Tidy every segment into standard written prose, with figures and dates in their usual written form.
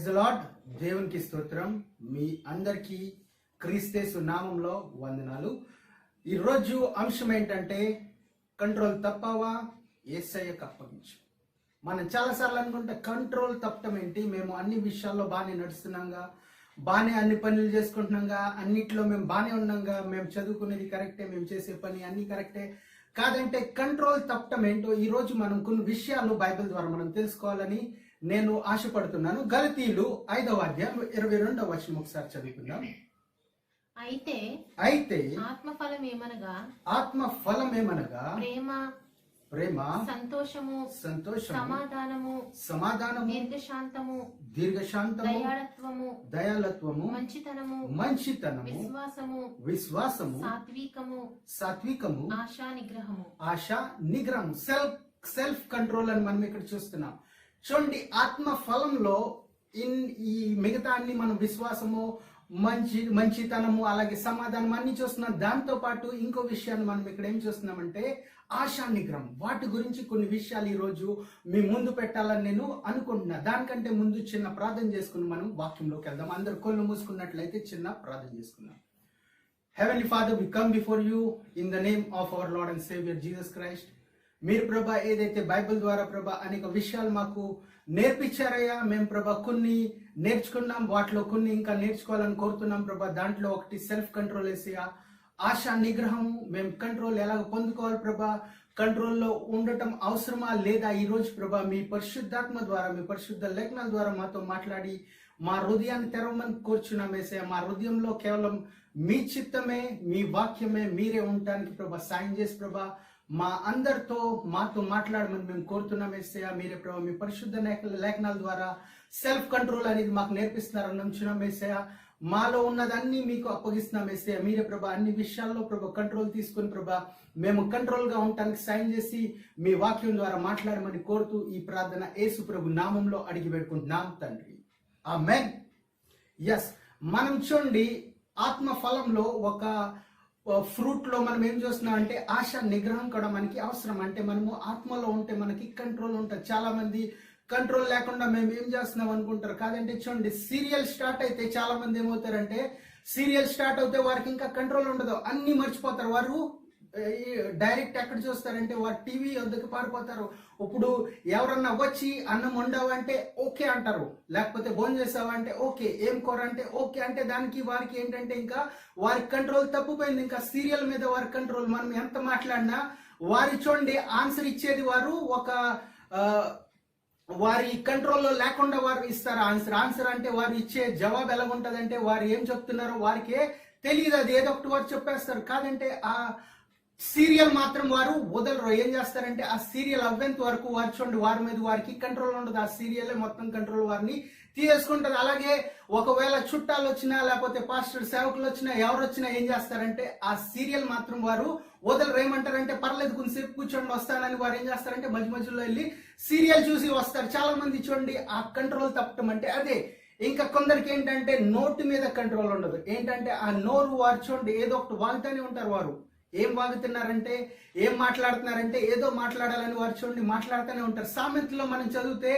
Praise the lord. దేవునికి స్తోత్రం. మీ అందరికీ క్రీస్తు నామంలో వందనాలు. ఈరోజు అంశం ఏంటంటే కంట్రోల్ తప్పవా, యేసయ్యకు అప్పగించు. మనం చాలాసార్లు అనుకుంటే కంట్రోల్ తప్పటం ఏంటి, మేము అన్ని విషయాల్లో బాగానే నడుస్తున్నాంగా, బాగానే అన్ని పనులు చేసుకుంటున్నాంగా, అన్నిట్లో మేము బాగానే ఉన్నాంగా, మేము చదువుకునేది కరెక్టే, మేము చేసే పని అన్ని కరెక్టే. కాదంటే కంట్రోల్ తప్పటం ఏంటో ఈరోజు మనం కొన్ని విషయాలు బైబిల్ ద్వారా మనం తెలుసుకోవాలని నేను ఆశపడుతున్నాను. గలతీయులు 5వ అధ్యాయం 22వ వచనం ఒకసారి చదువుకుందాం. అయితే ఆత్మఫలం ఏమనగా ప్రేమ, సంతోషము, సమాధానము, దీర్ఘశాంతము, దయాళత్వము, మంచితనము, విశ్వాసము, సాత్వికము, ఆశా నిగ్రహము, సెల్ఫ్ కంట్రోల్ అని మనం ఇక్కడ చూస్తున్నాం. చూడండి, ఆత్మ ఫలంలో ఈ మిగతా అన్ని మనం విశ్వాసము, మంచితనము, అలాగే సమాధానం అన్ని చూస్తున్నాం. దాంతో పాటు ఇంకో విషయాన్ని మనం ఇక్కడ ఏం చూస్తున్నామంటే ఆశా నిగ్రహం. వాటి గురించి కొన్ని విషయాలు ఈ రోజు మీ ముందు పెట్టాలని నేను అనుకుంటున్నా. దానికంటే ముందు చిన్న ప్రార్థన చేసుకుని మనం వాక్యంలోకి వెళ్దాం. అందరు కళ్ళు మూసుకున్నట్లయితే చిన్న ప్రార్థన చేసుకుందాం. Heavenly Father, we come before you in the name of our Lord and Savior Jesus Christ. మీరు ప్రభా ఏదైతే బైబిల్ ద్వారా ప్రభా అనేక విషయాలు మాకు నేర్పించారయ్యా, మేము ప్రభా కొన్ని నేర్చుకున్నాం, వాటిలో కొన్ని ఇంకా నేర్చుకోవాలని కోరుతున్నాం ప్రభా. దాంట్లో ఒకటి సెల్ఫ్ కంట్రోల్ వేసేయా, ఆశా నిగ్రహం. మేము కంట్రోల్ ఎలాగ పొందుకోవాలి ప్రభా, కంట్రోల్లో ఉండటం అవసరమా లేదా ఈ రోజు ప్రభా మీ పరిశుద్ధాత్మ ద్వారా, మీ పరిశుద్ధ లేఖనాల ద్వారా మాతో మాట్లాడి మా హృదయాన్ని తెరవమని కోరుచున్నాం యేసయ్యా. మా హృదయంలో కేవలం మీ చిత్తమే, మీ వాక్యమే, మీరే ఉండటానికి ప్రభా సాయం చేసి ప్రభా మా అందరితో మాతో మాట్లాడమని మేము కోరుతున్నాం యేసయ్యా. మీరే ప్రభా మీ పరిశుద్ధ లేఖనాల ద్వారా సెల్ఫ్ కంట్రోల్ అనేది మాకు నేర్పిస్తున్నారని నమ్ముచున్నాం యేసయ్యా. మాలో ఉన్నదన్నీ మీకు అప్పగిస్తున్నాం యేసయ్యా. మీరే ప్రభా అన్ని విషయాల్లో ప్రభా కంట్రోల్ తీసుకుని ప్రభా మేము కంట్రోల్ గా ఉండటానికి సాయం చేసి మీ వాక్యం ద్వారా మాట్లాడమని కోరుతూ ఈ ప్రార్థన యేసు ప్రభు నామంలో అడిగి పెట్టుకుంటున్నాం తండ్రి, ఆమేన్. ఎస్, మనం చూడండి ఆత్మ ఫలంలో ఒక ఫ్రూట్ లో మనం ఏం చూస్తున్నాం అంటే ఆశ నిగ్రహం కూడా మనకి అవసరం. అంటే మనము ఆత్మలో ఉంటే మనకి కంట్రోల్ ఉంటుంది. చాలా మంది కంట్రోల్ లేకుండా మేము ఏం చేస్తున్నాం అనుకుంటారు. కాదంటే చూడండి, సీరియల్ స్టార్ట్ అయితే చాలా మంది ఏమవుతారంటే సీరియల్ స్టార్ట్ అవుతే వారికి ఇంకా కంట్రోల్ ఉండదు, అన్ని మర్చిపోతారు. వారు డైరెక్ట్ ఎక్కడ చూస్తారంటే వారు టీవీ వద్దకు పారిపోతారు. ఇప్పుడు ఎవరన్నా వచ్చి అన్నం వండావంటే ఓకే అంటారు, లేకపోతే భోజనం చేసావంటే ఓకే, ఏం కూర అంటే ఓకే. అంటే దానికి వారికి ఏంటంటే ఇంకా వారి కంట్రోల్ తప్పిపోయింది, ఇంకా సీరియల్ మీద వారి కంట్రోల్. మనం ఎంత మాట్లాడినా వారి చూడండి ఆన్సర్ ఇచ్చేది వారు ఒక వారి కంట్రోల్లో లేకుండా వారు ఇస్తారు ఆన్సర్ అంటే వారు ఇచ్చే జవాబు ఎలా ఉంటదంటే వారు ఏం చెప్తున్నారో వారికే తెలియదు, అది ఏదో ఒకటి వారు చెప్పేస్తారు. కాదంటే ఆ సీరియల్ మాత్రం వారు వదలరు. ఏం చేస్తారంటే ఆ సీరియల్ అవ్వేంత వరకు వారు చూడండి వారి మీద వారికి కంట్రోల్ ఉండదు. ఆ సీరియల్ మొత్తం కంట్రోల్ వారిని తీసేసుకుంటది. అలాగే ఒకవేళ చుట్టాలు వచ్చినా లేకపోతే పాస్టర్ సేవకులు వచ్చినా ఎవరు వచ్చినా ఏం చేస్తారంటే ఆ సీరియల్ మాత్రం వారు వదలరు. ఏమంటారంటే పర్లేదు కొంతసేపు కూర్చొని వస్తానని వారు ఏం చేస్తారంటే మధ్య మధ్యలో వెళ్ళి సీరియల్ చూసి వస్తారు. చాలా మంది చూడండి ఆ కంట్రోల్ తప్పటం అంటే అదే. ఇంకా కొందరికి ఏంటంటే నోటి మీద కంట్రోల్ ఉండదు. ఏంటంటే ఆ నోరు వారు చూడండి ఏదో ఒకటి వాగుతూనే ఉంటారు. వారు ఏం వాగుతున్నారంటే ఏం మాట్లాడుతున్నారంటే ఏదో మాట్లాడాలని వారు చూడండి మాట్లాడుతూనే ఉంటారు. సామెతలో మనం చదివితే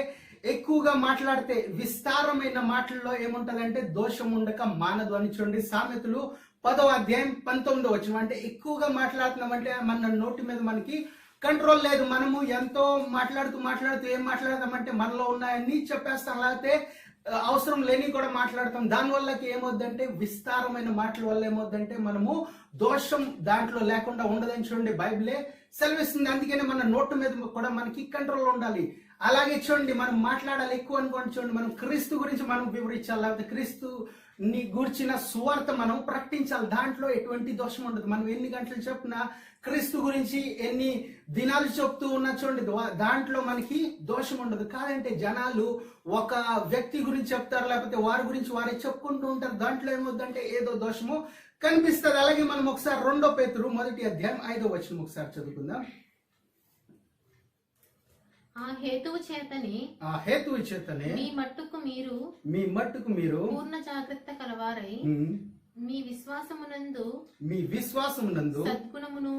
ఎక్కువగా మాట్లాడితే విస్తారమైన మాటల్లో ఏముంటదంటే దోషం ఉండక మానదు అని చూడండి. సామెతలు 10వ అధ్యాయం 19వ వచనం. అంటే ఎక్కువగా మాట్లాడుతున్నామంటే మన నోటి మీద మనకి కంట్రోల్ లేదు. మనము ఎంతో మాట్లాడుతూ ఏం మాట్లాడతామంటే మనలో ఉన్నాయన్నీ చెప్పేస్తాం, లేకపోతే అవసరం లేని కూడా మాట్లాడతాం. దానివల్లకి ఏమవుద్దంటే విస్తారమైన మాటల వల్ల ఏమవుద్దంటే మనము దోషం దాంట్లో లేకుండా ఉండదని చూడండి బైబిలే సెలవిస్తుంది. అందుకనే మన నోటు మీద కూడా మనకి కంట్రోల్ ఉండాలి. అలాగే చూడండి మనం మాట్లాడాలి ఎక్కువ అనుకోండి. చూడండి మనం క్రీస్తు గురించి మనం వివరించాలి, లేకపోతే క్రీస్తుని గూర్చిన సువార్త మనం ప్రకటించాలి. దాంట్లో ఎటువంటి దోషం ఉండదు. మనం ఎన్ని గంటలు చెప్పినా క్రీస్తు గురించి ఎన్ని దినాలు చెప్తూ ఉన్నా చూడండి దాంట్లో మనకి దోషం ఉండదు. కాదంటే జనాలు ఒక వ్యక్తి గురించి చెప్తారు, లేకపోతే వారి గురించి వారే చెప్పుకుంటూ ఉంటారు. దాంట్లో ఏమవుద్దంటే ఏదో దోషము కనిపిస్తుంది. అలాగే మనం ఒకసారి 2 పేతురు 1వ అధ్యాయం 5వ వచనం ఒకసారి చదువుకుందాం. ఆ హేతువు చేతనే మీ మట్టుకు మీరు పూర్ణ జాగ్రత్త కలవారై మీ విశ్వాసమునందు సద్గుణమును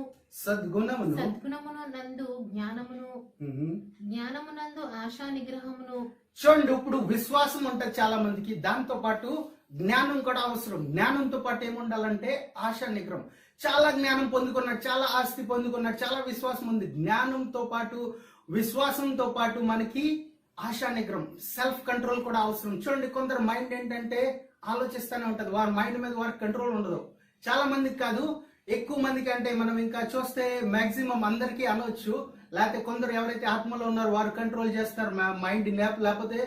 సద్గుణమునందు జ్ఞానమును జ్ఞానమునందు ఆశా నిగ్రహమును. చూడండి, ఇప్పుడు విశ్వాసం ఉంటుంది చాలా మందికి, దాంతో పాటు జ్ఞానం కూడా అవసరం. జ్ఞానంతో పాటు ఏముండాలంటే ఆశా నిగ్రహం. చాలా జ్ఞానం పొందుకున్నాడు, చాలా ఆస్తి పొందుకున్నాడు, చాలా విశ్వాసం ఉంది. జ్ఞానంతో పాటు విశ్వాసంతో పాటు మనకి ఆశా నిగ్రహం, సెల్ఫ్ కంట్రోల్ కూడా అవసరం. చూడండి, కొందరు మైండ్ ఏంటంటే ఆలోచిస్తూనే ఉంటది, వారి మైండ్ మీద వారికి కంట్రోల్ ఉండదు. చాలా మందికి కాదు, ఎక్కువ మందికి. అంటే మనం ఇంకా చూస్తే మాక్సిమం అందరికీ అనవచ్చు, లేకపోతే కొందరు ఎవరైతే ఆత్మలో ఉన్నారో వారు కంట్రోల్ చేస్తారు మైండ్. లేకపోతే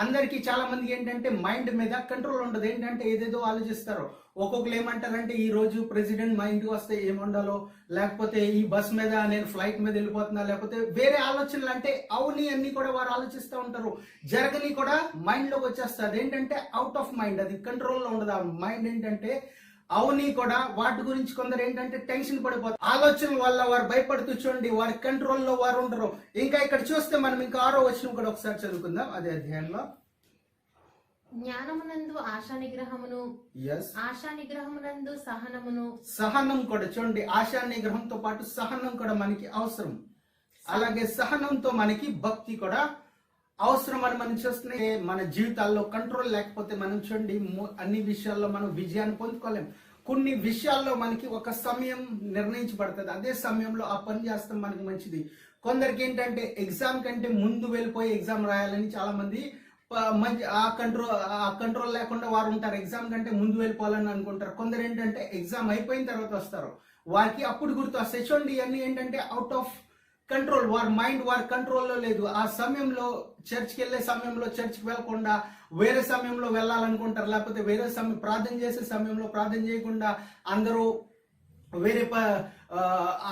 అందరికీ చాలా మందికి ఏంటంటే మైండ్ మీద కంట్రోల్ ఉండదు. ఏంటంటే ఏదేదో ఆలోచిస్తారు. ఒక్కొక్కరు ఏమంటారంటే ఈ రోజు ప్రెసిడెంట్ మా ఇంటికి వస్తే ఏముండాలో, లేకపోతే ఈ బస్ మీద నేను ఫ్లైట్ మీద వెళ్ళిపోతున్నా, లేకపోతే వేరే ఆలోచనలు, అంటే అవుని అన్ని కూడా వారు ఆలోచిస్తూ ఉంటారు. జరగని కూడా మైండ్ లోకి వచ్చేస్తుంది. ఏంటంటే అవుట్ ఆఫ్ మైండ్, అది కంట్రోల్లో ఉండదు. ఆ మైండ్ ఏంటంటే అవుని కూడా వాటి గురించి కొందరు ఏంటంటే టెన్షన్ పడిపోతారు. ఆలోచనల వల్ల వారు భయపడుతూ చూడండి, వారి కంట్రోల్లో వారు ఉండరు. ఇంకా ఇక్కడ చూస్తే మనం ఇంకా 6వ వచనం కూడా ఒకసారి చదువుకుందాం అదే అధ్యాయంలో. జ్ఞానమునందు ఆశా నిగ్రహమును, ఆశా నిగ్రహమునందు సహనమును. సహనం కూడా చూడండి, ఆశా నిగ్రహంతో పాటు సహనం కూడా మనకి అవసరం. అలాగే సహనంతో మనకి భక్తి కూడా అవసరం అని మనం చూస్తున్నాయి. మన జీవితాల్లో కంట్రోల్ లేకపోతే మనం చూడండి అన్ని విషయాల్లో మనం విజయాన్ని పొందుకోలేం. కొన్ని విషయాల్లో మనకి ఒక సమయం నిర్ణయించబడుతుంది, అదే సమయంలో ఆ పని చేస్తాం మనకి మంచిది. కొందరికి ఏంటంటే ఎగ్జామ్ కంటే ముందు వెళ్ళిపోయి ఎగ్జామ్ రాయాలని చాలా మంది మంచి ఆ కంట్రోల్ లేకుండా వారు ఉంటారు. ఎగ్జామ్ కంటే ముందు వెళ్ళిపోవాలని అనుకుంటారు. కొందరు ఏంటంటే ఎగ్జామ్ అయిపోయిన తర్వాత వస్తారు, వారికి అప్పుడు గుర్తు వస్తాయి. చూడండి, ఇవన్నీ ఏంటంటే అవుట్ ఆఫ్ కంట్రోల్. వారి మైండ్ వారి కంట్రోల్లో లేదు. ఆ సమయంలో చర్చ్కి వెళ్ళే సమయంలో చర్చ్కి వెళ్ళకుండా వేరే సమయంలో వెళ్ళాలనుకుంటారు, లేకపోతే వేరే సమయం ప్రార్థన చేసే సమయంలో ప్రార్థన చేయకుండా అందరూ వేరే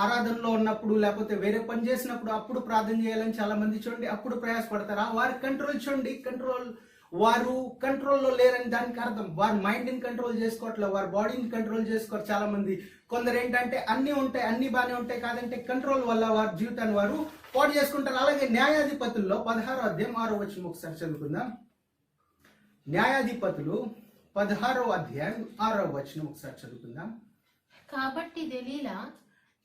ఆరాధనలో ఉన్నప్పుడు లేకపోతే వేరే పని చేసినప్పుడు అప్పుడు ప్రార్థన చేయాలని చాలా మంది చూడండి అప్పుడు ప్రయాసపడతారు. వారి కంట్రోల్ చూడండి, వారు కంట్రోల్లో లేరని దానికి అర్థం. వారి మైండ్ ని కంట్రోల్ చేసుకోవట్లేదు, వారి బాడీని కంట్రోల్ చేసుకోరు చాలా మంది. కొందరు ఏంటంటే అన్ని ఉంటాయి, అన్ని బాగానే ఉంటాయి, కాదంటే కంట్రోల్ వల్ల వారి జీవితాన్ని వారు పాడు చేసుకుంటారు. అలాగే న్యాయాధిపతుల్లో 16వ అధ్యాయం 6వ వచనం ఒకసారి చదువుకుందాం. న్యాయాధిపతులు 16వ అధ్యాయం 6వ వచనం ఒకసారి చదువుకుందాం.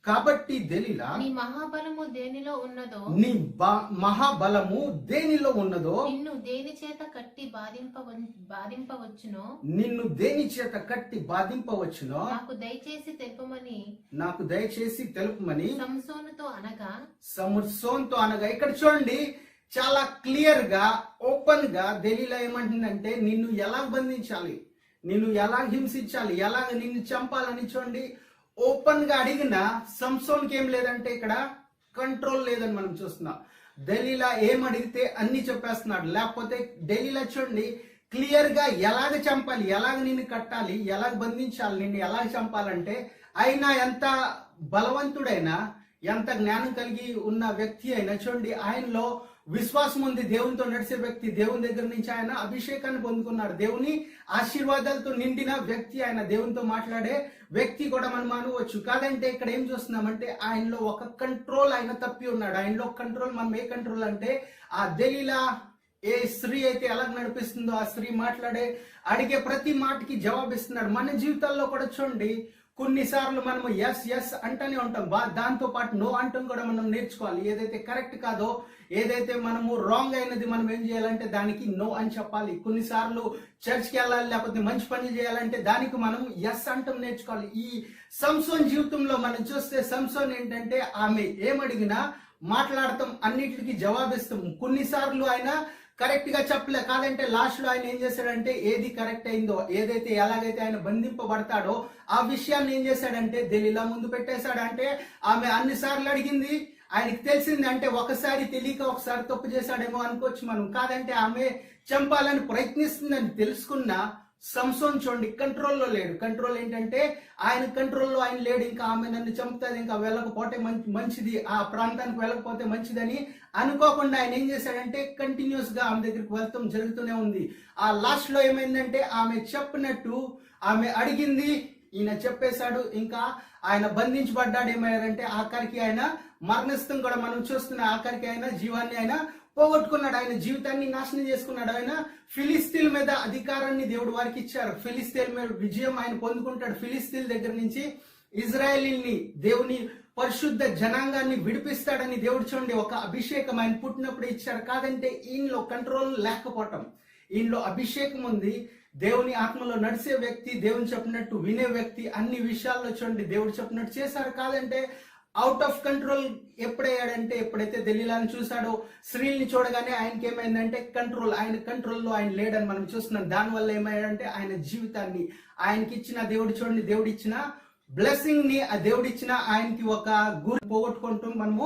కాబట్టి దెలీలా నీ మహాబలము దేనిలో ఉన్నదో, నీ మహాబలము దేనిలో ఉన్నదో, నిన్ను దేని చేత కట్టి బాధింపవచ్చునో, నాకు దయచేసి తెలుపమని సంసోనుతో అనగా. ఇక్కడ చూడండి చాలా క్లియర్ గా ఓపెన్ గా దెలీలా ఏమంటుందంటే నిన్ను ఎలా బంధించాలి, నిన్ను ఎలా హింసించాలి, ఎలా నిన్ను చంపాలని చూడండి ఓపెన్ గా అడిగిన సంసోన్కి ఏం లేదంటే ఇక్కడ కంట్రోల్ లేదని మనం చూస్తున్నాం. దెలీలా ఏం అడిగితే అన్ని చెప్పేస్తున్నాడు. లేకపోతే దెలీలా చూడండి క్లియర్ గా ఎలాగ చంపాలి, ఎలాగ నిన్ను కట్టాలి, ఎలాగ బంధించాలి, నిన్ను ఎలాగ చంపాలంటే అయినా ఎంత బలవంతుడైనా ఎంత జ్ఞానం కలిగి ఉన్న వ్యక్తి అయినా చూడండి ఆయనలో విశ్వాసం ఉంది. దేవునితో నడిచే వ్యక్తి, దేవుని దగ్గర నుంచి ఆయన అభిషేకాన్ని పొందుకున్నాడు, దేవుని ఆశీర్వాదాలతో నిండిన వ్యక్తి, ఆయన దేవునితో మాట్లాడే వ్యక్తి కూడా మనం అనుకోవచ్చు. కాదంటే ఇక్కడ ఏం చూస్తున్నామంటే ఆయనలో ఒక కంట్రోల్ ఆయన తప్పి ఉన్నాడు. ఆయనలో కంట్రోల్, మనం ఏ కంట్రోల్ అంటే ఆ దెలీలా ఏ స్త్రీ అయితే ఎలా నడిపిస్తుందో ఆ స్త్రీ మాట్లాడే అడిగే ప్రతి మాటకి జవాబిస్తున్నాడు. మన జీవితాల్లో కూడా చూడండి కొన్నిసార్లు మనము ఎస్ ఎస్ అంటూనే ఉంటాం, దాంతో పాటు నో అంటాం కూడా మనం నేర్చుకోవాలి. ఏదైతే కరెక్ట్ కాదో, ఏదైతే మనము రాంగ్ అయినది మనం ఏం చేయాలంటే దానికి నో అని చెప్పాలి. కొన్నిసార్లు చర్చ్కి వెళ్ళాలి లేకపోతే మంచి పనులు చేయాలంటే దానికి మనం ఎస్ అంటాం నేర్చుకోవాలి. ఈ సంసోన్ జీవితంలో మనం చూస్తే సంసోన్ ఏంటంటే ఆమె ఏమడిగినా మాట్లాడతాం, అన్నిటికీ జవాబిస్తాం. కొన్నిసార్లు ఆయన కరెక్ట్ గా చెప్పలే, కాదంటే లాస్ట్ లో ఆయన ఏం చేశాడంటే ఏది కరెక్ట్ అయిందో, ఏదైతే ఎలాగైతే ఆయన బంధింపబడతాడో ఆ విషయాన్ని ఏం చేశాడంటే దెలీలా ముందు పెట్టేశాడు. అంటే ఆమె అన్నిసార్లు అడిగింది, ఆయనకి తెలిసింది అంటే ఒకసారి తెలియక ఒకసారి తప్పు చేశాడేమో అనుకోవచ్చు మనం. కాదంటే ఆమె చంపాలని ప్రయత్నిస్తుందని తెలుసుకున్న సంసోన్ చూడండి కంట్రోల్లో లేడు. కంట్రోల్ ఏంటంటే ఆయన కంట్రోల్లో ఆయన లేడు. ఇంకా ఆమె నన్ను చంపుతుంది, ఇంకా వెళ్ళకపోతే మంచిది, ఆ ప్రాంతానికి వెళ్ళకపోతే మంచిదని అనుకోకుండా ఆయన ఏం చేశాడంటే కంటిన్యూస్ గా ఆమె దగ్గరికి వెళ్తాం జరుగుతూనే ఉంది. ఆ లాస్ట్ లో ఏమైందంటే ఆమె చెప్పినట్టు ఆమె అడిగింది, ఈయన చెప్పేశాడు, ఇంకా ఆయన బంధించబడ్డాడు. ఏమయ్యారంటే ఆఖరికి ఆయన మరణిస్తాం కూడా మనం చూస్తున్న, ఆఖరికి ఆయన జీవాన్ని ఆయన పోగొట్టుకున్నాడు. ఆయన జీవితాన్ని నాశనం చేసుకున్నాడు. ఆయన ఫిలిస్తీన్ల మీద అధికారాన్ని దేవుడు వారికి ఇచ్చారు. ఫిలిస్తీన్ల మీద విజయం ఆయన పొందుకుంటాడు. ఫిలిస్తీన్ల దగ్గర నుంచి ఇజ్రాయేలీని, దేవుని పరిశుద్ధ జనాంగాన్ని విడిపిస్తాడని దేవుడు చూడండి ఒక అభిషేకం ఆయన పుట్టినప్పుడు ఇచ్చారు. కాదంటే ఈయనలో కంట్రోల్ లేకపోవటం, ఈయనలో అభిషేకం ఉంది, దేవుని ఆత్మలో నడిచే వ్యక్తి, దేవుని చెప్పినట్టు వినే వ్యక్తి, అన్ని విషయాల్లో చూడండి దేవుడు చెప్పినట్టు చేశారు. కాదంటే అవుట్ ఆఫ్ కంట్రోల్ ఎప్పుడయ్యాడంటే, ఎప్పుడైతే దెలీలాని చూశాడో, స్త్రీల్ని చూడగానే ఆయనకి ఏమైందంటే కంట్రోల్, ఆయన కంట్రోల్లో ఆయన లేడని మనం చూస్తున్నాం. దానివల్ల ఏమయ్యాడంటే ఆయన జీవితాన్ని, ఆయనకి ఇచ్చిన దేవుడు చూడండి, దేవుడిచ్చిన బ్లెస్సింగ్ ని, ఆ దేవుడిచ్చిన ఆయనకి ఒక గురి పోగొట్టుకుంటూ మనము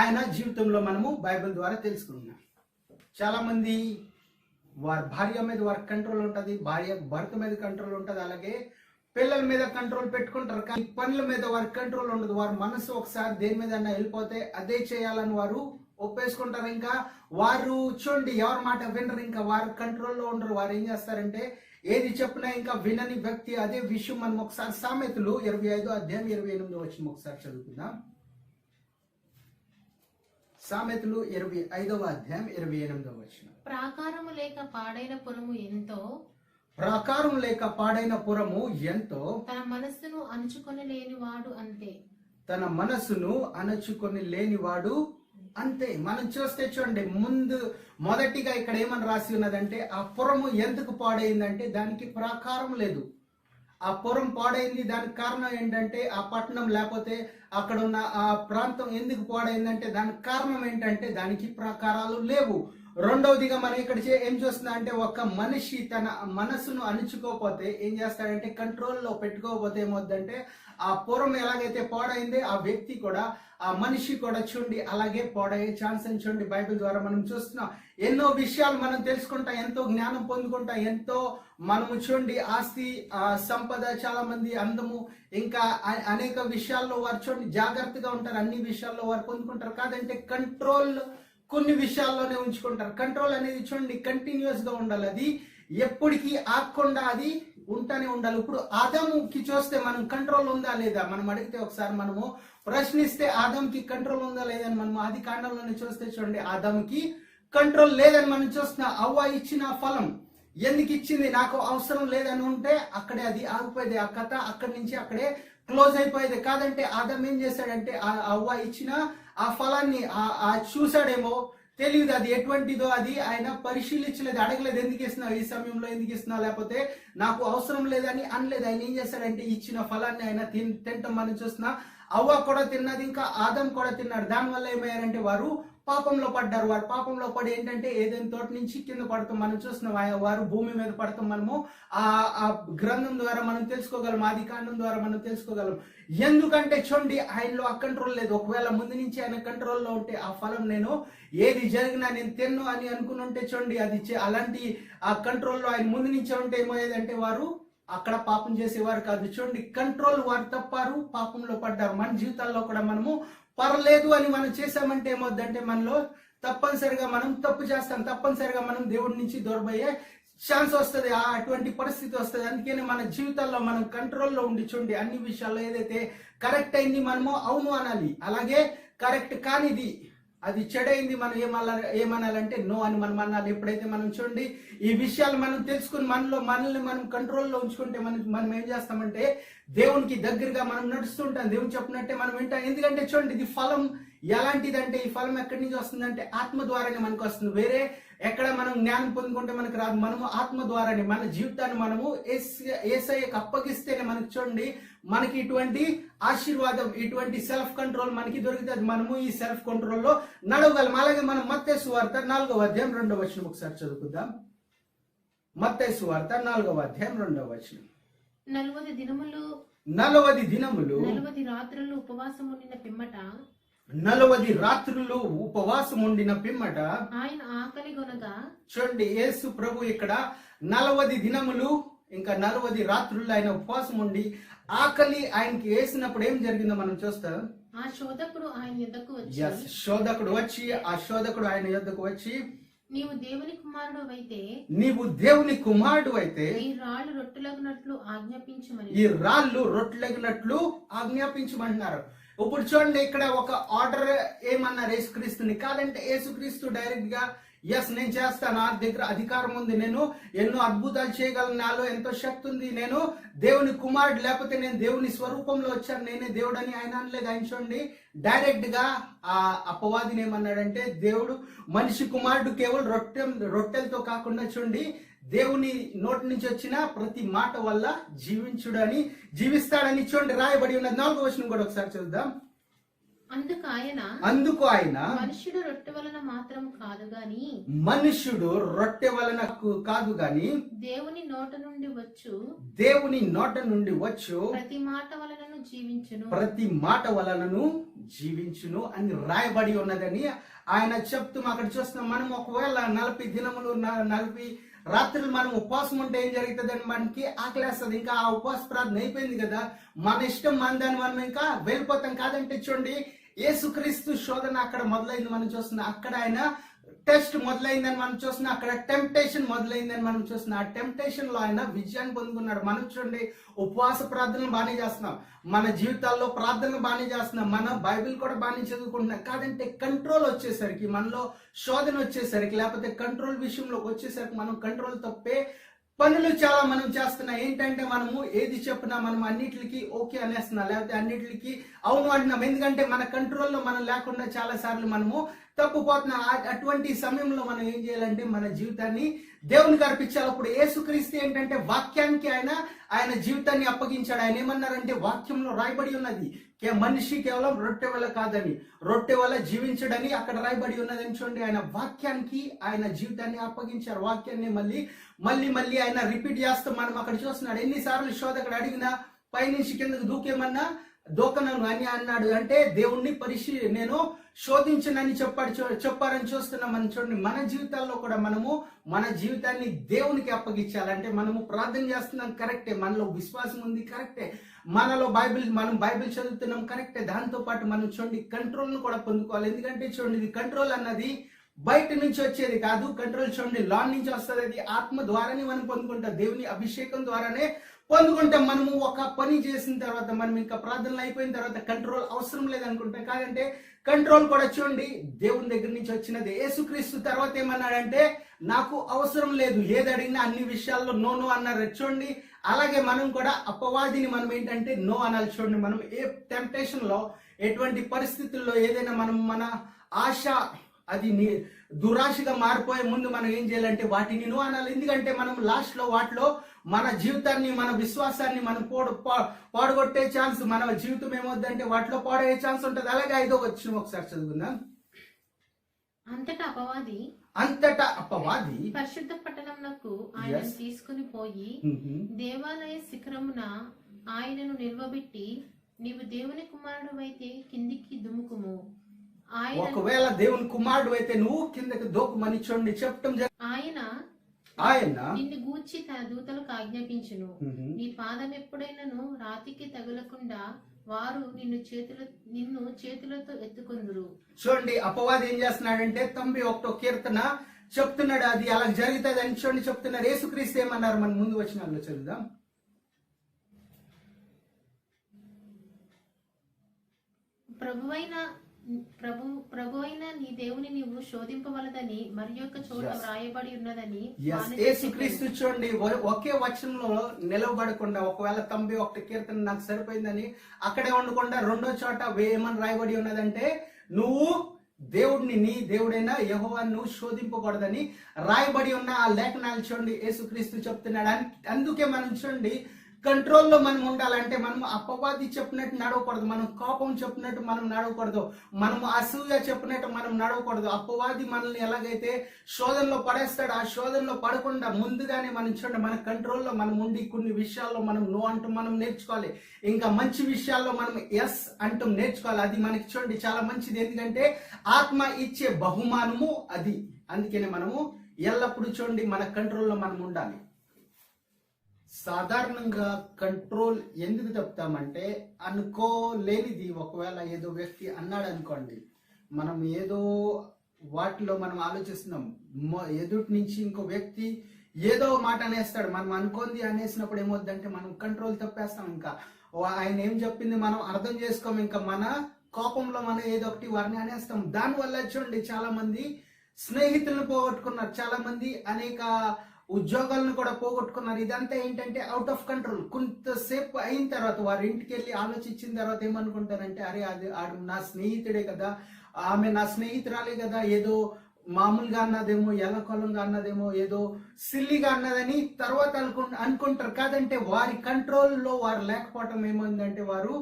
ఆయన జీవితంలో మనము బైబిల్ ద్వారా తెలుసుకున్నాం. చాలా మంది వారి భార్య మీద వారి కంట్రోల్ ఉంటుంది, భార్య భర్త మీద కంట్రోల్ ఉంటుంది, అలాగే పిల్లల మీద కంట్రోల్ పెట్టుకుంటారు. కానీ పనుల మీద వారి కంట్రోల్ ఉండదు. వారి మనసు ఒకసారి దేని మీద వెళ్ళిపోతే అదే చేయాలని వారు ఒప్పేసుకుంటారు. ఇంకా వారు చూడండి ఎవరి మాట వినరు, ఇంకా వారు కంట్రోల్లో ఉండరు. వారు ఏం చేస్తారంటే ఏది చెప్పినా ఇంకా వినని వ్యక్తి. అదే విషయం మనం ఒకసారి సామెతలు 25వ అధ్యాయం 28వ వచనం ఒకసారి చదువుకుందాం. సామెతలు 25వ అధ్యాయం 28వ వచనం. ప్రాకారము లేక పాడైన పురము ఎంతో, ప్రాకారం లేక పాడైన పురము ఎంతో, తన మనస్సును అణుచుకొని లేనివాడు అంతే. తన మనస్సును అణచుకొని లేనివాడు అంతే. మనం చూస్తే చూడండి మొదటిగా ఇక్కడ ఏమని రాసి ఉన్నదంటే ఆ పురము ఎందుకు పాడైందంటే దానికి ప్రాకారం లేదు. ఆ పురం పాడైంది, దానికి కారణం ఏంటంటే ఆ పట్టణం లేకపోతే అక్కడ ఉన్న ఆ ప్రాంతం ఎందుకు పాడైందంటే దానికి కారణం ఏంటంటే దానికి ప్రాకారాలు లేవు. రెండవదిగా మనం ఇక్కడ ఏం చూస్తున్నా అంటే ఒక మనిషి తన మనసును అణుచుకోకపోతే ఏం చేస్తాడంటే కంట్రోల్లో పెట్టుకోకపోతే ఏమవుద్దంటే ఆ పురం ఎలాగైతే పాడైందే ఆ వ్యక్తి కూడా, ఆ మనిషి కూడా చూడండి అలాగే పాడయ్యే ఛాన్స్ అని చూడండి బైబిల్ ద్వారా మనం చూస్తున్నాం. ఎన్నో విషయాలు మనం తెలుసుకుంటాం, ఎంతో జ్ఞానం పొందుకుంటాం, ఎంతో మనము చూడండి ఆస్తి, సంపద, చాలా మంది అందము, ఇంకా అనేక విషయాల్లో వారు చూడండి జాగ్రత్తగా ఉంటారు, అన్ని విషయాల్లో వారు పొందుకుంటారు. కాదంటే కంట్రోల్ కొన్ని విషయాల్లోనే ఉంచుకుంటారు. కంట్రోల్ అనేది చూడండి కంటిన్యూస్ గా ఉండాలి, అది ఎప్పటికీ ఆగకుండా అది ఉంటానే ఉండాలి. ఇప్పుడు ఆదాముకి చూస్తే మనం కంట్రోల్ ఉందా లేదా మనం అడిగితే ఒకసారి మనము ప్రశ్నిస్తే ఆదాముకి కంట్రోల్ ఉందా లేదని మనం ఆది కాండంలోనే చూస్తే చూడండి ఆదాముకి కంట్రోల్ లేదని మనం చూస్తున్నా. అవ్వ ఇచ్చిన ఫలం ఎందుకు ఇచ్చింది, నాకు అవసరం లేదని ఉంటే అక్కడే అది ఆగిపోయేది, ఆ కథ అక్కడి నుంచి అక్కడే క్లోజ్ అయిపోయేది. కాదంటే ఆదాం ఏం చేశాడంటే ఆ అవ్వ ఇచ్చిన ఆ ఫలాన్ని చూసాడేమో, తెలియదు అది ఎటువంటిదో, అది ఆయన పరిశీలించలేదు, అడగలేదు ఎందుకు ఇస్తున్నావు, ఈ సమయంలో ఎందుకు ఇస్తున్నావు, లేకపోతే నాకు అవసరం లేదని అనలేదు. ఆయన ఏం చేశాడంటే ఇచ్చిన ఫలాన్ని ఆయన తినటం మనం చూస్తున్నా. అవ్వ కూడా తిన్నది, ఇంకా ఆదం కూడా తిన్నాడు. దానివల్ల ఏమయ్యారంటే వారు పాపంలో పడ్డారు. వారు పాపంలో పడి ఏంటంటే ఏదైనా తోట నుంచి కింద పడతాం మనం చూస్తున్నాం, వారు భూమి మీద పడతాం. మనము ఆ గ్రంథం ద్వారా మనం తెలుసుకోగలం, ఆది కాండం ద్వారా మనం తెలుసుకోగలం. ఎందుకంటే చూడండి ఆయనలో ఆ కంట్రోల్ లేదు. ఒకవేళ ముందు నుంచి ఆయన కంట్రోల్లో ఉంటే ఆ ఫలం నేను ఏది జరిగినా నేను తిన్ను అని అనుకుని ఉంటే చూడండి అది అలాంటి ఆ కంట్రోల్లో ఆయన ముందు నుంచి ఉంటే ఏమయ్యేదంటే వారు అక్కడ పాపం చేసేవారు కాదు. చూడండి కంట్రోల్ వారు తప్పారు, పాపంలో పడ్డారు. మన జీవితాల్లో కూడా మనము పర్లేదు అని మనం చేసామంటే ఏమవుద్దంటే మనలో తప్పనిసరిగా మనం తప్పు చేస్తాం, తప్పనిసరిగా మనం దేవుడి నుంచి దూరమయ్యే ఛాన్స్ వస్తుంది, అటువంటి పరిస్థితి వస్తుంది. అందుకని మన జీవితాల్లో మనం కంట్రోల్లో ఉండి చూడండి అన్ని విషయాల్లో ఏదైతే కరెక్ట్ అయింది మనము అవును అనాలి, అలాగే కరెక్ట్ కానిది అది చెడైంది మనం ఏమనాలంటే నో అని మనం అనాలి. ఎప్పుడైతే మనం చూడండి ఈ విషయాలు మనం తెలుసుకుని మనల్ని మనం కంట్రోల్లో ఉంచుకుంటే మనం ఏం చేస్తామంటే దేవునికి దగ్గరగా మనం నడుస్తుంటాం, దేవుని చెప్పినట్టే మనం వింటాం. ఎందుకంటే చూడండి ఇది ఫలం ఎలాంటిదంటే ఈ ఫలం ఎక్కడి నుంచి వస్తుందంటే ఆత్మ ద్వారానే మనకు వస్తుంది. వేరే ఎక్కడ మనం జ్ఞానం పొందుకుంటే మనకు రాదు. మనము ఆత్మ ద్వారానే మన జీవితాన్ని మనము యేసయ్యకు అప్పగిస్తేనే మనకు చూడండి మనకి ఇటువంటి ఆశీర్వాదం, ఇటువంటి సెల్ఫ్ కంట్రోల్ మనకి దొరుకుతుంది. మనము ఈ సెల్ఫ్ కంట్రోల్లో నడవగలం. అలాగే మనం మత్తయి సువార్త 4వ అధ్యాయం 2వ వచనం ఒకసారి చదువుకుందాం. మత్తయి సువార్త 4వ అధ్యాయం 2వ వచనం. 40 దినములు 40 రాత్రులు ఉపవాసం ఉండిన పిమ్మట 40 రాత్రులు ఉపవాసం ఉండిన పిమ్మట ఆయన ఆకలి కొనగా, చూడండి యేసు ప్రభు ఇక్కడ 40 దినములు ఇంకా 40 రాత్రులు ఆయన ఉపవాసం ఉండి ఆకలి ఆయనకి వేసినప్పుడు ఏం జరిగిందో మనం చూస్తాం. ఆ శోధకుడు ఆయన యొద్దకు వచ్చి ఆ శోధకుడు ఆయన యొద్దకు వచ్చి నీవు దేవుని కుమారుడు అయితే ఈ రాళ్ళు రొట్టెలగునట్లు ఆజ్ఞాపించమన్నారు. ఆజ్ఞాపించమంటున్నారు. ఇప్పుడు చూడండి, ఇక్కడ ఒక ఆర్డర్ ఏమన్నారు యేసుక్రీస్తుని. కాదంటే యేసుక్రీస్తు డైరెక్ట్ గా ఎస్ నేను చేస్తాను, నా దగ్గర అధికారం ఉంది, నేను ఎన్నో అద్భుతాలు చేయగలను, నాలో ఎంతో శక్తి ఉంది, నేను దేవుని కుమారుడు, లేకపోతే నేను దేవుని స్వరూపంలో వచ్చాను, నేనే దేవుడు అని ఆయన అనలేదు. ఆయన చూడండి డైరెక్ట్ గా ఆ అపవాదిని ఏమన్నాడంటే, దేవుడు మనిషి కుమారుడు కేవలం రొట్టెలతో కాకుండా చూడండి దేవుని నోటి నుంచి వచ్చిన ప్రతి మాట వల్ల జీవిస్తాడని చూడండి రాయబడి ఉన్నది. 4వ వచనం కూడా ఒకసారి చూద్దాం. అందుకు ఆయన మనుష్యుడు రొట్టె వలన మాత్రం కాదు గాని, మనుష్యుడు రొట్టె వలన కాదు గాని దేవుని నోట నుండి వచ్చు ప్రతి మాట వలనను జీవించును అని రాయబడి ఉన్నదని ఆయన చెప్తూ అక్కడ చూస్తున్నాం. మనం ఒకవేళ 40 దినములు 40 రాత్రులు మనం ఉపవాసం ఉంటే ఏం జరుగుతుందని మనకి ఆకలేస్తుంది. ఇంకా ఆ ఉపవాస ప్రార్థన అయిపోయింది కదా, మన ఇష్టం మనదాన్ని మనం ఇంకా వెళ్ళిపోతాం. కాదంటే చూడండి యేసుక్రీస్తు శోధన అక్కడ మొదలైంది మనం చూస్తున్నాం, అక్కడ ఆయన టెస్ట్ మొదలైందని మనం చూస్తున్నాం, అక్కడ టెంప్టేషన్ మొదలైందని మనం చూస్తున్నాం. ఆ టెంప్టేషన్ లో ఆయన విజయాన్ని పొందుకున్నాడు. మనం చూడండి ఉపవాస ప్రార్థనలు బాగానే చేస్తున్నాం, మన జీవితాల్లో ప్రార్థనలు బాగానే చేస్తున్నాం, మన బైబిల్ కూడా బాగానే చదువుకుంటున్నాం. కాదంటే కంట్రోల్ వచ్చేసరికి, మనలో శోధన వచ్చేసరికి, లేకపోతే కంట్రోల్ విషయంలో వచ్చేసరికి మనం కంట్రోల్ తప్పే పనులు చాలా మనం చేస్తున్నాం. ఏంటంటే మనము ఏది చెప్పినా మనం అన్నిటికి ఓకే అనేస్తున్నాం, లేకపోతే అన్నిటికి అవును అంటున్నాం. ఎందుకంటే మన కంట్రోల్లో మనం లేకుండా చాలా సార్లు మనము తప్పుపోతున్నాం. అటువంటి సమయంలో మనం ఏం చేయాలంటే మన జీవితాన్ని దేవునికి అర్పించాలి. అప్పుడు యేసుక్రీస్తు ఏంటంటే వాక్యానికి ఆయన జీవితాన్ని అప్పగించాడు. ఆయన ఏమన్నారంటే వాక్యంలో రాయబడి ఉన్నది, మనిషి కేవలం రొట్టె వల్ల కాదని, రొట్టె వల్ల జీవించడని అక్కడ రాయబడి ఉన్నదని చూడండి. ఆయన వాక్యానికి ఆయన జీవితాన్ని అప్పగించారు. వాక్యాన్ని మళ్ళీ ఆయన రిపీట్ చేస్తాం. మనం అక్కడ చూస్తున్నాడు ఎన్నిసార్లు శోధకుడు అడిగినా పైనుంచి కిందకు దూకను అని అన్నాడు. అంటే దేవుణ్ణి నేను శోధించనని చెప్పారని చూస్తున్నాం. మనం చూడండి మన జీవితాల్లో కూడా మనము మన జీవితాన్ని దేవునికి అప్పగించాలంటే మనము ప్రార్థన చేస్తున్నాం కరెక్టే, మనలో విశ్వాసం ఉంది కరెక్టే, మనం బైబిల్ చదువుతున్నాం కరెక్టే. దాంతో పాటు మనం చూడండి కంట్రోల్ ను కూడా పొందుకోవాలి. ఎందుకంటే చూడండి ఇది కంట్రోల్ అన్నది బయట నుంచి వచ్చేది కాదు. కంట్రోల్ చూడండి లాన్ నుంచి వస్తుంది, అది ఆత్మ ద్వారానే మనం పొందుకుంటాం, దేవుని అభిషేకం ద్వారానే పొందుకుంటాం. మనము ఒక పని చేసిన తర్వాత, మనం ఇంకా ప్రార్థనలు అయిపోయిన తర్వాత కంట్రోల్ అవసరం లేదనుకుంటాం. కాదంటే కంట్రోల్ కూడా చూడండి దేవుని దగ్గర నుంచి వచ్చినది. యేసుక్రీస్తు తర్వాత ఏమన్నాడంటే నాకు అవసరం లేదు, ఏది అడిగినా అన్ని విషయాల్లో నో అన్నారు. చూడండి అలాగే మనం కూడా అపవాదిని మనం ఏంటంటే నో అనాలి. చూడండి మనం ఏ టెంప్టేషన్ లో, ఎటువంటి పరిస్థితుల్లో ఏదైనా మనం మన ఆశ అది దురాశగా మారిపోయే ముందు మనం ఏం చేయాలంటే వాటిని నో అనాలి. ఎందుకంటే మనం లాస్ట్ లో వాటిలో మన జీవితాన్ని, మన విశ్వాసాన్ని మనం పాడగొట్టే ఛాన్స్, మన జీవితం ఏమవుద్దంటే వాటిలో పాడయ్యే ఛాన్స్ ఉంటుంది. అలాగే 5వ వచనం ఒకసారి చదువుకుందాం. అంతటా అపవాది పరిశుద్ధ పట్టణమునకు ఆయన తీసుకుని పోయి దేవాలయ శిఖరమున ఆయనను నిల్వబెట్టి, నీవు దేవుని కుమారుడు అయితే కిందికి దుముకుము, ఒకవేళ దేవుని కుమారుడు అయితే నువ్వు కిందకి దూకుమని చూడండి చెప్పటం. ఆయన నిన్ను గూర్చి తన దూతలకు ఆజ్ఞాపించును, నీ పాదం ఎప్పుడైనాను రాతికి తగులకుండా వారు నిన్ను చేతులతో ఎత్తుకొందురు. చూడండి అపవాది ఏం చేస్తున్నాడంటే 91వ కీర్తన చెప్తున్నాడు, అది అలా జరుగుతుంది అని చూడండి చెప్తున్నారు. యేసుక్రీస్తు ఏమన్నారు మన ముందు వచనాల్లో చదువుదాం. ప్రభువైన నీ దేవుని నీవు శోధింపవలదని మరి యొక్క చోట వ్రాయబడి ఉన్నదని. యేసుక్రీస్తు చూడండి ఒకే వచనంలో నిలవబడకుండా, ఒకవేళ 91 కీర్తన నాకు సరిపోయిందని అక్కడే ఉండకుండా 2వ చోట ఏమని రాయబడి ఉన్నదంటే నువ్వు దేవుడిని, నీ దేవుడైనా యెహోవాను నువ్వు శోధింపకూడదని రాయబడి ఉన్న ఆ లేఖనాలు చూడండి యేసుక్రీస్తు చెప్తున్నాడు. అందుకే మనం చూడండి కంట్రోల్లో మనం ఉండాలంటే మనం అపవాది చెప్పినట్టు నడవకూడదు, మనం కోపం చెప్పినట్టు మనం నడవకూడదు, మనం అసూయ చెప్పినట్టు మనం నడవకూడదు. అపవాది మనల్ని ఎలాగైతే శోధనలో పడేస్తాడో ఆ శోధనలో పడకుండా ముందుగానే మనం చూడండి మన కంట్రోల్లో మనం ఉండి కొన్ని విషయాల్లో మనం నో అంటూ మనం నేర్చుకోవాలి. ఇంకా మంచి విషయాల్లో మనం ఎస్ అంటూ నేర్చుకోవాలి. అది మనకి చూడండి చాలా మంచిది, ఎందుకంటే ఆత్మ ఇచ్చే బహుమానము అది. అందుకనే మనము ఎల్లప్పుడూ చూడండి మన కంట్రోల్లో మనం ఉండాలి. సాధారణంగా కంట్రోల్ ఎందుకు చెప్తామంటే అనుకోలేనిది ఒకవేళ ఏదో వ్యక్తి అన్నాడు అనుకోండి, మనం ఏదో వాటిలో మనం ఆలోచిస్తున్నాం, ఎదుటి నుంచి ఇంకో వ్యక్తి ఏదో మాట అనేస్తాడు, మనం అనుకోంది అనేసినప్పుడు ఏమవుద్దంటే మనం కంట్రోల్ తప్పేస్తాం. ఇంకా ఆయన ఏం చెప్పింది మనం అర్థం చేసుకోము, ఇంకా మన కోపంలో మనం ఏదో ఒకటి వారిని అనేస్తాం. దానివల్ల చూడండి చాలా మంది స్నేహితులను పోగొట్టుకున్నారు, చాలా మంది అనేక ఉద్యోగాలను కూడా పోగొట్టుకున్నారు. ఇదంతా ఏంటంటే అవుట్ ఆఫ్ కంట్రోల్. కొంతసేపు అయిన తర్వాత వారి ఇంటికి వెళ్ళి ఆలోచించిన తర్వాత ఏమనుకుంటారంటే, అరే అది ఆడు నా స్నేహితుడే కదా, ఆమె నా స్నేహితురాలే కదా, ఏదో మామూలుగా అన్నదేమో, ఎల్లకొలంగా అన్నదేమో, ఏదో సిల్లిగా అన్నదని తర్వాత అనుకుంటారు. కాదంటే వారి కంట్రోల్లో వారు లేకపోవటం ఏమైందంటే వారు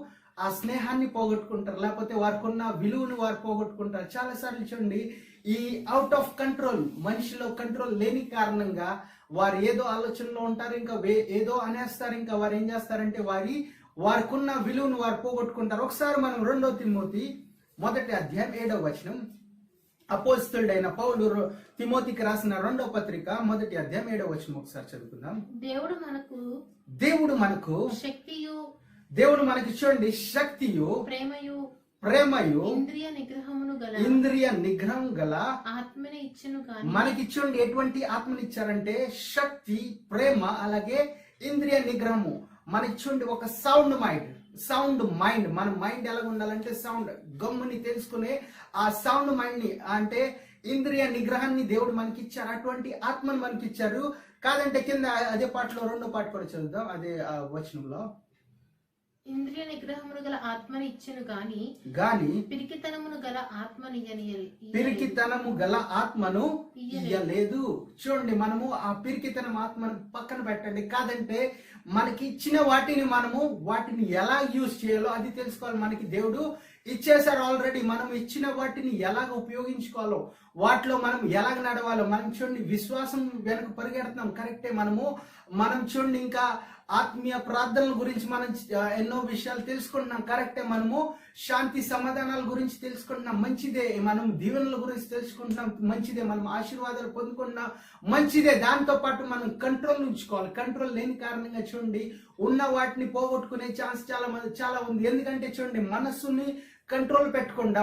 ఆ స్నేహాన్ని పోగొట్టుకుంటారు, లేకపోతే వారికి ఉన్న విలువను వారు పోగొట్టుకుంటారు. చాలా సార్లు చూడండి ఈ అవుట్ ఆఫ్ కంట్రోల్, మనిషిలో కంట్రోల్ లేని కారణంగా వారు ఏదో ఆలోచనలో ఉంటారు, ఇంకా ఏదో అనేస్తారు, ఇంకా వారు ఏం చేస్తారంటే వారికి ఉన్న విలువను వారు పోగొట్టుకుంటారు. ఒకసారి మనం 2 తిమోతి 1 అధ్యాయం 7వ వచనం, అపోస్తలుడైన పౌలు తిమోతికి రాసిన 2వ పత్రిక 1 అధ్యాయం 7వ వచనం ఒకసారి చదువుకుందాం. దేవుడు మనకు శక్తియు, దేవుడు మనకి చూడండి శక్తియు, ప్రేమయు, ఇంద్రియ నిగ్రహం గల ఆత్మని ఇచ్చును. మనకి చూడండి ఎటువంటి ఆత్మని ఇచ్చారంటే శక్తి, ప్రేమ, అలాగే ఇంద్రియ నిగ్రహము. మనకి చూడండి ఒక సౌండ్ మైండ్. మన మైండ్ ఎలా ఉండాలంటే సౌండ్ గమ్ముని తెలుసుకునే ఆ సౌండ్ మైండ్ ని, అంటే ఇంద్రియ నిగ్రహాన్ని దేవుడు మనకి ఇచ్చారు. అటువంటి ఆత్మను మనకి ఇచ్చారు. కాదంటే కింద అదే పాటలో 2వ పాట కూడా చదువుదాం, అదే వచనంలో. ఇంద్రియ నిగ్రహమును గల ఆత్మని ఇచ్చెను గాని పిరికితనము గల ఆత్మను ఇయ్యలేదు. చూడండి మనము ఆ పిరికితనం ఆత్మను పక్కన పెట్టండి. కాదంటే మనకి ఇచ్చిన వాటిని ఎలా యూజ్ చేయాలో అది తెలుసుకోవాలి. మనకి దేవుడు ఇచ్చేసారు ఆల్రెడీ. మనం ఇచ్చిన వాటిని ఎలాగ ఉపయోగించుకోవాలో, వాటిలో మనం ఎలాగ నడవాలో. మనం చూడండి విశ్వాసం వెనక పరిగెడుతున్నాం, కరెక్టే. మనం చూడండి ఇంకా ఆత్మీయ ప్రార్థనల గురించి మనం ఎన్నో విషయాలు తెలుసుకుంటున్నాం, కరెక్టే. మనము శాంతి సమాధానాల గురించి తెలుసుకుంటున్నాం, మంచిదే. మనం దీవెనల గురించి తెలుసుకుంటున్నాం, మంచిదే. మనం ఆశీర్వాదాలు పొందుకుంటున్నాం, మంచిదే. దాంతో పాటు మనం కంట్రోల్ ఉంచుకోవాలి. కంట్రోల్ లేని కారణంగా చూడండి ఉన్న వాటిని పోగొట్టుకునే ఛాన్స్ చాలా ఉంది. ఎందుకంటే చూడండి మనస్సుని కంట్రోల్ పెట్టకుండా,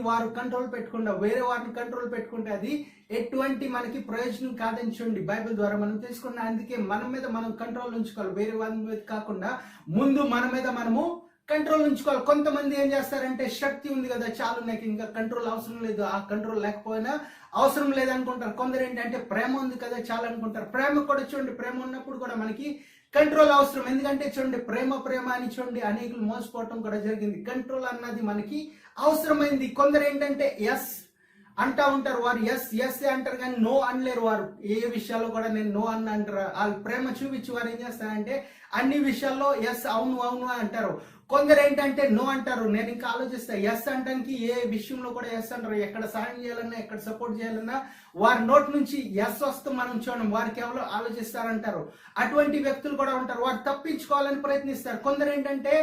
వారు కంట్రోల్ పెట్టకుండా వేరే వారిని కంట్రోల్ పెట్టుకుంటే అది ఎటువంటి మనకి ప్రయోజనం కాదని చూడండి బైబిల్ ద్వారా మనం తెలుసుకున్నాం. అందుకే మన మీద మనం కంట్రోల్ ఉంచుకోవాలి, వేరే వారి మీద కాకుండా ముందు మన మీద మనము కంట్రోల్ ఉంచుకోవాలి. కొంతమంది ఏం చేస్తారంటే శక్తి ఉంది కదా చాలు, నాకు ఇంకా కంట్రోల్ అవసరం లేదు, ఆ కంట్రోల్ లేకపోయినా అవసరం లేదనుకుంటారు. కొందరు ఏంటంటే ప్రేమ ఉంది కదా చాలు అనుకుంటారు. ప్రేమ కూడా చూడండి, ప్రేమ ఉన్నప్పుడు కూడా మనకి కంట్రోల్ అవసరం. ఎందుకంటే చూడండి ప్రేమ అని చూడండి అనేకులు మోసపోవటం కూడా జరిగింది. కంట్రోల్ అన్నది మనకి అవసరమైంది. కొందరు ఏంటంటే ఎస్ అంటా ఉంటారు, వారు ఎస్ అంటారు కానీ నో అనలేరు. వారు ఏ విషయాల్లో కూడా నేను నో అంటారు. వాళ్ళు ప్రేమ చూపించి వారు ఏం చేస్తారంటే అన్ని విషయాల్లో ఎస్ అవును అంటారు. కొందరు ఏంటంటే నో అంటారు, నేను ఇంకా ఆలోచిస్తా. ఎస్ అంటానికి ఏ విషయంలో కూడా ఎస్ అంటారు. ఎక్కడ సాయం చేయాలన్నా, ఎక్కడ సపోర్ట్ చేయాలన్నా వారి నోటి నుంచి ఎస్ వస్తూ మనం చూడం, వారు కేవలం ఆలోచిస్తారంటారు. అటువంటి వ్యక్తులు కూడా ఉంటారు, వారు తప్పించుకోవాలని ప్రయత్నిస్తారు. కొందరు ఏంటంటే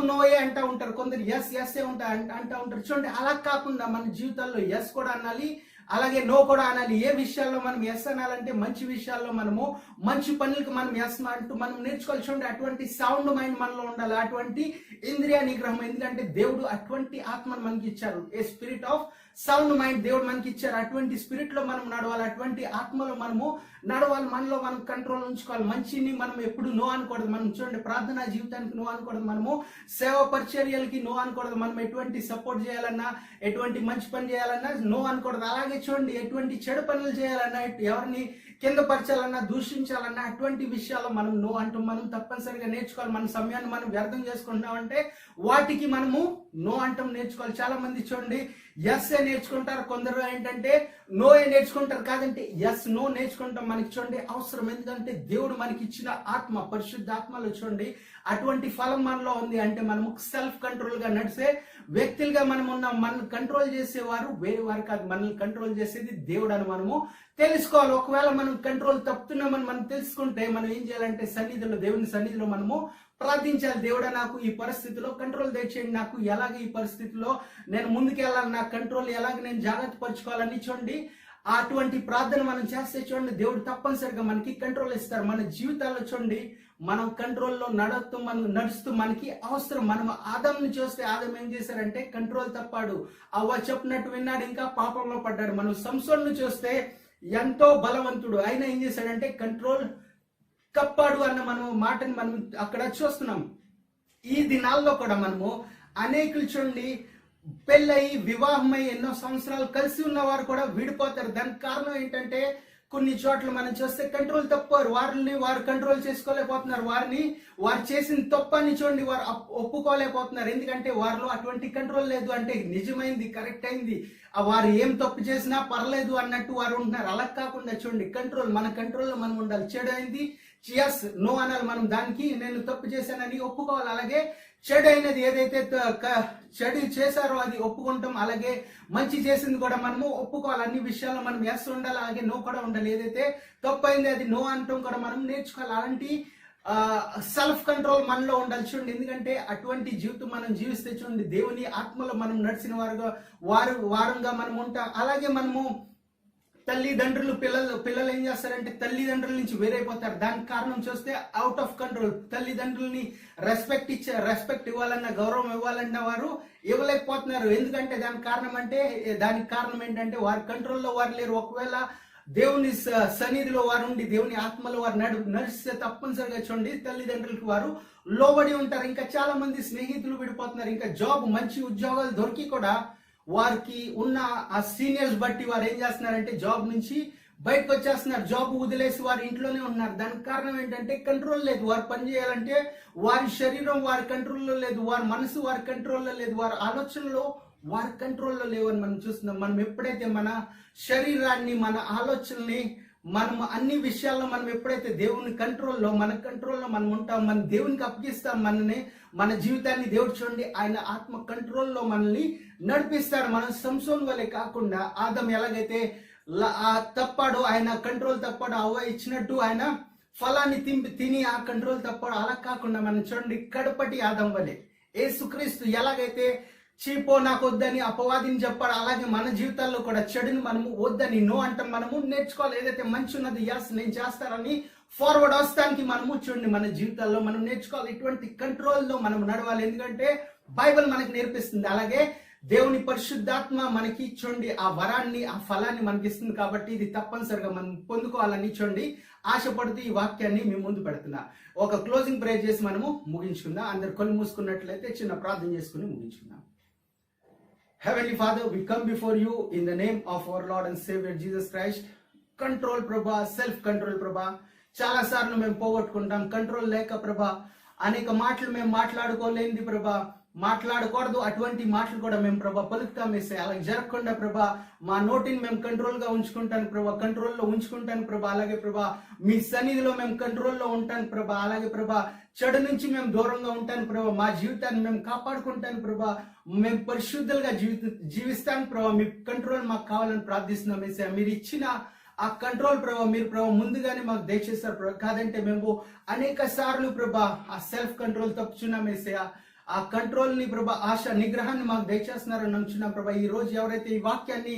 నోయే అంటా ఉంటారు, కొందరు ఎస్ అంటా ఉంటారు. చూడండి అలా కాకుండా మన జీవితాల్లో ఎస్ కూడా అనాలి, అలాగే నో కూడా అనాలి. ఏ విషయాల్లో మనం ఎస్ అనాలంటే మంచి విషయాల్లో మనము మంచి పనులకు మనం ఎస్ అంటూ మనం నేర్చుకోవాలి. చూడండి అటువంటి సౌండ్ మైండ్ మనలో ఉండాలి, అటువంటి ఇంద్రియ నిగ్రహం. ఎందుకంటే దేవుడు అటువంటి ఆత్మను మనకి ఇచ్చారు, ఏ స్పిరిట్ ఆఫ్ సౌండ్ మైండ్ దేవుడు మనకి ఇచ్చారు. అటువంటి స్పిరిట్ లో మనం నడవాలి, అటువంటి ఆత్మలో మనము నడవాలి. మనలో మనం కంట్రోల్ ఉంచుకోవాలి. మంచిని మనం ఎప్పుడు నో అనకూడదు. మనం చూడండి ప్రార్థనా జీవితానికి నో అనకూడదు, మనము సేవా పరిచర్యలకి నో అనకూడదు. మనం ఎటువంటి సపోర్ట్ చేయాలన్నా, ఎటువంటి మంచి పని చేయాలన్నా నో అనకూడదు. అలాగే చూడండి ఎటువంటి చెడు పనులు చేయాలన్నా, ఎవరిని కింద పరచాలన్నా, దూషించాలన్నా అటువంటి విషయాల్లో మనం నో అంటూ మనం తప్పనిసరిగా నేర్చుకోవాలి. మన సమయాన్ని మనం వ్యర్థం చేసుకుంటున్నామంటే వాటికి మనము నో అంటాం నేర్చుకోవాలి. చాలా మంది చూడండి ఎస్ ఏ నేర్చుకుంటారు, కొందరు ఏంటంటే నో ఏ నేర్చుకుంటారు. కాదంటే ఎస్ నో నేర్చుకుంటాం మనకి చూడండి అవసరం. ఎందుకంటే దేవుడు మనకి ఇచ్చిన ఆత్మ, పరిశుద్ధ ఆత్మలో చూడండి అటువంటి ఫలం మనలో ఉంది. అంటే మనము సెల్ఫ్ కంట్రోల్ గా నడిచే వ్యక్తులుగా మనం ఉన్నాం. మనల్ని కంట్రోల్ చేసేవారు వేరే వారు కాదు, మనల్ని కంట్రోల్ చేసేది దేవుడు అని మనము తెలుసుకోవాలి. ఒకవేళ మనం కంట్రోల్ తప్పుతున్నామని మనం తెలుసుకుంటే మనం ఏం చేయాలంటే దేవుని సన్నిధిలో మనము ప్రార్థించాలి. దేవుడా నాకు ఈ పరిస్థితిలో కంట్రోల్ తెచ్చేయండి, నాకు ఎలాగ ఈ పరిస్థితిలో నేను ముందుకెళ్ళాలి, నా కంట్రోల్ ఎలాగ నేను జాగ్రత్త పరచుకోవాలని చూడండి అటువంటి ప్రార్థన మనం చేస్తే చూడండి దేవుడు తప్పనిసరిగా మనకి కంట్రోల్ ఇస్తారు. మన జీవితాల్లో చూడండి మనం కంట్రోల్లో నడుస్తూ మనకి అవసరం. మనం ఆదాంని చూస్తే ఆదాం ఏం చేశారంటే కంట్రోల్ తప్పాడు, అవ్వ చెప్పినట్టు విన్నాడు, ఇంకా పాపంలో పడ్డాడు. మనం సంసోన్ను చూస్తే ఎంతో బలవంతుడు, అయినా ఏం చేశాడంటే కంట్రోల్ కప్పాడు అన్న మాటని మనం అక్కడ చూస్తున్నాం. ఈ దినాల్లో కూడా మనము అనేకులు చూడండి పెళ్ళయి వివాహమై ఎన్నో సంవత్సరాలు కలిసి ఉన్న వారు కూడా విడిపోతారు. దానికి కారణం ఏంటంటే కొన్ని చోట్ల మనం చూస్తే కంట్రోల్ తప్పారు, వారు కంట్రోల్ చేసుకోలేకపోతున్నారు, వారు చేసిన తప్పని చూడండి వారు ఒప్పుకోలేకపోతున్నారు. ఎందుకంటే వారిలో అటువంటి కంట్రోల్ లేదు. అంటే నిజమైంది, కరెక్ట్ అయింది, వారు ఏం తప్పు చేసినా పర్లేదు అన్నట్టు వారు ఉంటున్నారు. అలా కాకుండా చూడండి కంట్రోల్, మన కంట్రోల్లో మనం ఉండాలి. చెడు అయింది, ఎస్ నో అనాలి, మనం దానికి నేను తప్పు చేశానని ఒప్పుకోవాలి. అలాగే చెడు అయినది ఏదైతే చెడు చేశారో అది ఒప్పుకుంటాం. అలాగే మంచి చేసింది కూడా మనము ఒప్పుకోవాలి. అన్ని విషయాల్లో మనం ఎస్ ఉండాలి, అలాగే నో కూడా ఉండాలి. ఏదైతే తప్పు అయింది అది నో అంటాం కూడా మనం నేర్చుకోవాలి. అలాంటి సెల్ఫ్ కంట్రోల్ మనలో ఉండాలి చూడండి. ఎందుకంటే అటువంటి జీవితం మనం జీవిస్తే చూడండి దేవుని ఆత్మలో మనం నడిచిన వారంగా మనం ఉంటాం. అలాగే మనము తల్లిదండ్రులు పిల్లలు ఏం చేస్తారంటే తల్లిదండ్రుల నుంచి వేరైపోతారు. దానికి కారణం చూస్తే అవుట్ ఆఫ్ కంట్రోల్. తల్లిదండ్రుల్ని రెస్పెక్ట్ ఇవ్వాలన్నా గౌరవం ఇవ్వాలన్నా వారు ఇవ్వలేకపోతున్నారు. ఎందుకంటే దానికి కారణం ఏంటంటే వారి కంట్రోల్లో వారు లేరు. ఒకవేళ దేవుని సన్నిధిలో వారు ఉండి దేవుని ఆత్మలో వారు నడిస్తే తప్పనిసరిగా చూడండి తల్లిదండ్రులకు వారు లోబడి ఉంటారు. ఇంకా చాలా మంది స్నేహితులు విడిపోతున్నారు. ఇంకా మంచి ఉద్యోగాలు దొరికి కూడా వారికి ఉన్న ఆ సీనియర్స్ బట్టి వారు ఏం చేస్తున్నారంటే జాబ్ నుంచి బయటకు వచ్చేస్తున్నారు. జాబ్ వదిలేసి వారి ఇంట్లోనే ఉన్నారు. దానికి కారణం ఏంటంటే కంట్రోల్ లేదు. వారు పని చేయాలంటే వారి శరీరం వారి కంట్రోల్లో లేదు, వారి మనసు వారి కంట్రోల్లో లేదు, వారి ఆలోచనలు వారి కంట్రోల్లో లేవని మనం చూస్తున్నాం. మనం ఎప్పుడైతే మన శరీరాన్ని మన ఆలోచనల్ని మనం అన్ని విషయాల్లో మనం ఎప్పుడైతే దేవుని మన కంట్రోల్లో మనం ఉంటాం, మన దేవునికి అప్పగిస్తాం, మన జీవితాన్ని దేవుడు చూడండి ఆయన ఆత్మ కంట్రోల్లో మనల్ని నడిపిస్తాడు. మనం సంసోన్ వలె కాకుండా ఆదం ఎలాగైతే తప్పాడో ఆయన కంట్రోల్ తప్పాడు, అవ్వ ఇచ్చినట్టు ఆయన ఫలాన్ని తిని ఆ కంట్రోల్ తప్పాడు. అలా కాకుండా మనం చూడండి కడపటి ఆదం వలె యేసుక్రీస్తు ఎలాగైతే చీపో నాకు వద్దని అపవాదిని చెప్పాడు, అలాగే మన జీవితాల్లో కూడా చెడుని మనము వద్దని నో అంటాం. మనము నేర్చుకోవాలి. ఏదైతే మంచి ఉన్నది ఎస్ నేను చేస్తానని ఫార్వర్డ్ వస్తానికి మనము చూడండి మన జీవితాల్లో మనం నేర్చుకోవాలి. ఇటువంటి కంట్రోల్లో మనం నడవాలి. ఎందుకంటే బైబిల్ మనకు నేర్పిస్తుంది. అలాగే దేవుని పరిశుద్ధాత్మ మనకి చూడండి ఆ వరాన్ని ఆ ఫలాన్ని మనకి ఇస్తుంది. కాబట్టి ఇది తప్పనిసరిగా మనం పొందుకోవాలని చూడండి ఆశపడుతూ ఈ వాక్యాన్ని మేము ముందు పెడుతున్నా. ఒక క్లోజింగ్ ప్రేయర్ చేసి మనము ముగించుకుందాం. అందరు కళ్ళు మూసుకున్నట్లయితే చిన్న ప్రార్థన చేసుకుని ముగించుకుందాం. Heavenly Father, we come before you in the name of our Lord and Savior Jesus Christ. Control ప్రభా, సెల్ఫ్ కంట్రోల్ ప్రభా. చాలా సార్లు మేము పోగొట్టుకుంటాం కంట్రోల్ లేక ప్రభా. అనేక మాటలు మేము మాట్లాడుకోలేనిది ప్రభా, మాట్లాడకూడదు అటువంటి మాటలు కూడా మేము ప్రభా పలుకుతాం వేసే. అలా జరగకుండా ప్రభా మా నోటిని మేము కంట్రోల్గా ఉంచుకుంటాను ప్రభా, కంట్రోల్లో ఉంచుకుంటాను ప్రభా. అలాగే ప్రభా మీ సన్నిధిలో మేము కంట్రోల్లో ఉంటాను ప్రభా. అలాగే ప్రభా చెడు నుంచి మేము దూరంగా ఉంటాను ప్రభా. మా జీవితాన్ని మేము కాపాడుకుంటాను ప్రభా. మేము పరిశుద్ధులుగా జీవిస్తాను ప్రభా. మీ కంట్రోల్ మాకు కావాలని ప్రార్థిస్తున్నాం వేసా. మీరు ఇచ్చిన ఆ కంట్రోల్ ప్రభా మీరు ప్రభా ముందుగానే మాకు దయచేస్తారు ప్రభా. కాదంటే మేము అనేక సార్లు ప్రభా ఆ సెల్ఫ్ కంట్రోల్ తప్పుచున్నాం వేసా. ఆ కంట్రోల్ ని ప్రభా ఆశ నిగ్రహాన్ని మాకు దయచేస్తున్నారని నమ్ముచున్నాం ప్రభా. ఈ రోజు ఎవరైతే ఈ వాక్యాన్ని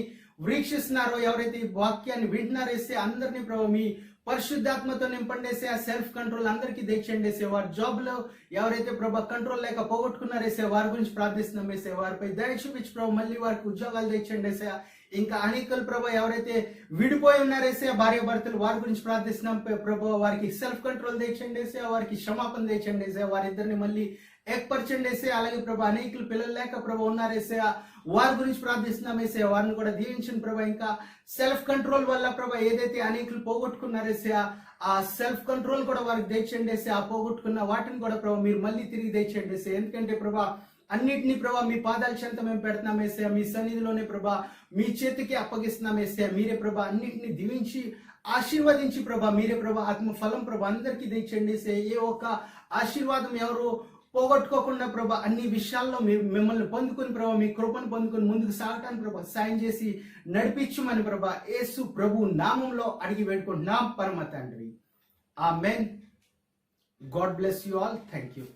వీక్షిస్తున్నారో, ఎవరైతే ఈ వాక్యాన్ని వింటున్నారేసే అందరినీ ప్రభా మీ పరిశుద్ధాత్మతో నింపండేసే. ఆ సెల్ఫ్ కంట్రోల్ అందరికీ దయచేయండి. వారి జాబ్ లో ఎవరైతే ప్రభా కంట్రోల్ లేక పోగొట్టుకున్నారేసే వారి గురించి ప్రార్థిస్తున్నాం వేసే. వారిపై దయ చూపించి ప్రభా మళ్ళీ వారికి ఉద్యోగాలు దయచేయండి. ఇంకా అనేకలు ప్రభా ఎవరైతే విడిపోయి ఉన్నారేసే భార్య భర్తలు వారి గురించి ప్రార్థిస్తున్నాం ప్రభా. వారికి సెల్ఫ్ కంట్రోల్ దయచేయండి, వారికి క్షమాపణ దయచేయండి, వారిద్దరిని మళ్ళీ ఏర్పరచండి. అలాగే ప్రభా అనేకులు పిల్లలు లేక ప్రభా ఉన్నారేసే వారి గురించి ప్రార్థిస్తున్నాం వేసే. వారిని కూడా దీవించండి ప్రభా. ఇంకా సెల్ఫ్ కంట్రోల్ వల్ల ప్రభా ఏదైతే అనేకులు పోగొట్టుకున్నారేసే ఆ సెల్ఫ్ కంట్రోల్ కూడా వారికి దయచేయండి. ఆ పోగొట్టుకున్న వాటిని కూడా ప్రభా మీరు మళ్ళీ తిరిగి దయచేయండి. ఎందుకంటే ప్రభా అన్నిటినీ ప్రభా మీ పాదాల చెంత మేము పెడుతున్నాం వేసే. మీ సన్నిధిలోనే ప్రభా మీ చేతికి అప్పగిస్తున్నాం వేసే. మీరే ప్రభా అన్నిటిని దీవించి ఆశీర్వదించి ప్రభా మీరే ప్రభా ఆత్మ ఫలం ప్రభా అందరికీ దయచేయండి. ఏ ఒక్క ఆశీర్వాదం ఎవరు పోగొట్టుకోకుండా ప్రభా అన్ని విషయాల్లో మిమ్మల్ని పొందుకుని ప్రభా మీ కృపను పొందుకుని ముందుకు సాగటానికి ప్రభా సాయం చేసి నడిపించుమని ప్రభా యేసు ప్రభు నామంలో అడిగి వేడుకుంటున్నాం పరమ తండ్రి. Amen. God bless you all. Thank you.